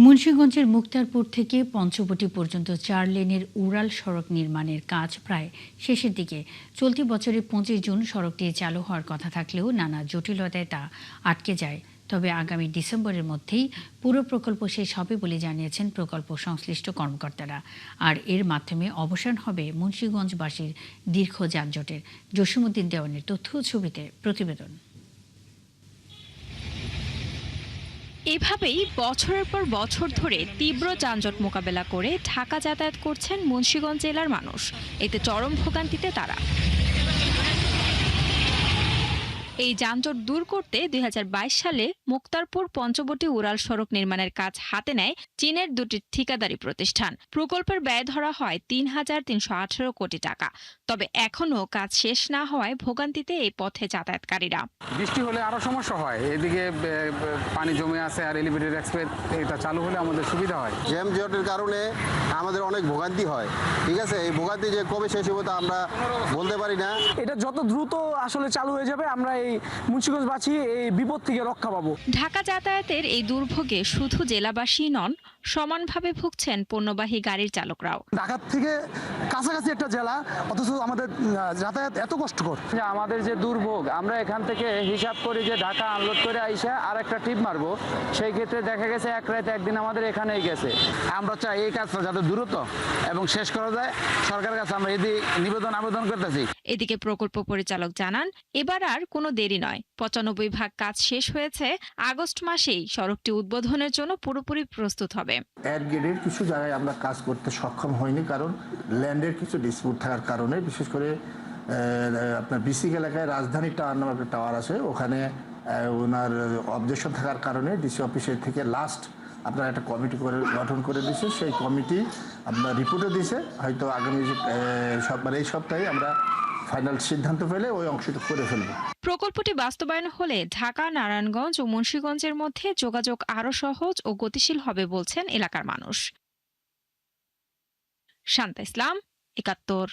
মুন্সিগঞ্জের মুক্তারপুর থেকে পঞ্চবটি পর্যন্ত ৪ লেনের উড়াল সড়ক নির্মাণের কাজ প্রায় শেষের দিকে। চলতি বছরের ২৫ জুন সড়কটি চালু হওয়ার কথা থাকলেও নানা জটিলতায় তা আটকে যায়। তবে আগামী ডিসেম্বরের মধ্যেই পুরো প্রকল্প শেষ হবে বলে জানিয়েছেন প্রকল্প সংশ্লিষ্ট কর্মকর্তারা। আর এর মাধ্যমে অবসান হবে মুন্সিগঞ্জবাসীর দীর্ঘ যানজটের। জসিমউদ্দিন দেওয়ানের তথ্য ছবিতে প্রতিবেদন। এভাবেই বছরের পর বছর ধরে তীব্র যানজট মোকাবেলা করে ঢাকা যাতায়াত করছেন মুন্সিগঞ্জ জেলার মানুষ। এতে চরম ভোগান্তিতে তারা। এই যানজট দূর করতে ২০২২ সালে মুক্তারপুর পঞ্চবটি উড়াল সড়ক নির্মাণের কাজ হাতে নেয় চীনের দুটি ঠিকাদারি প্রতিষ্ঠান। প্রকল্পের ব্যয় ধরা হয় ৩,৩১৮ কোটি টাকা। তবে এখনও কাজ শেষ না হওয়ায় ভোগান্তিতে এই পথে যাতায়াতকারীরা। বৃষ্টি হলে আরো সমস্যা হয়, এদিকে পানি জমে আছে, আর এলিভেটেড এক্সপ্রেস এটা চালু হলে আমাদের সুবিধা হয়। জ্যাম জটের কারণে আমাদের অনেক ভোগান্তি হয়। ঠিক আছে, এই ভোগান্তি যে কবে শেষ হবে তা আমরা বলতে পারি না। এটা যত দ্রুত আসলে চালু হয়ে যাবে আমরা এই মুন্সিগঞ্জবাসী এই বিপদ থেকে রক্ষা পাবো। ঢাকা যাতায়াতের এই দুর্ভোগে শুধু জেলাবাসী নন, সমানভাবে ভুগছেন পণ্যবাহী গাড়ির চালকরাও। ঢাকা থেকে কাছাকাছি একটা জেলা, অথচ আমাদের যাতায়াত এত কষ্টকর। আমাদের যে দুর্ভোগ, আমরা এখান থেকে হিসাব করি যে ঢাকা আনলোড করে আইসা আর একটা ট্রিপ মারবো, সেই ক্ষেত্রে দেখা গেছে এক রাত একদিন আমাদের এখানেই গেছে। আমরা চাই এই কাজটা যাতে দ্রুত এবং শেষ করা যায়, সরকারের কাছে আমরা এদিকে আবেদন করতেছি। এদিকে প্রকল্প পরিচালক জানান, এবার আর কোনো দেরি নয়। ৯৫% কাজ শেষ হয়েছে। আগস্ট মাসেই সড়কটি উদ্বোধনের জন্য পুরোপুরি প্রস্তুত হবে। এর গেটের কিছু জায়গায় আমরা কাজ করতে সক্ষম হইনি, কারণ ল্যান্ডের কিছু ডিসপিউট থাকার কারণে। বিশেষ করে আপনার বিসিক এলাকায় রাজধানী টাওয়ার নামে একটা টাওয়ার আছে, ওখানে ওনার অবজেকশন থাকার কারণে ডিসি অফিসের থেকে লাস্ট আপনার একটা কমিটি গঠন করে দিয়েছে। সেই কমিটি আপনার রিপোর্টও দিয়েছে। হয়তো আগামী এই সপ্তাহে আমরা ফাইনাল সিদ্ধান্ত পেলে ওই অংশটা করে ফেলবো। প্রকল্পটি বাস্তবায়ন হলে ঢাকা, নারায়ণগঞ্জ ও মুন্সিগঞ্জের মধ্যে যোগাযোগ আরও সহজ ও গতিশীল হবে বলছেন এলাকার মানুষ। শান্তা ইসলাম, ৭১।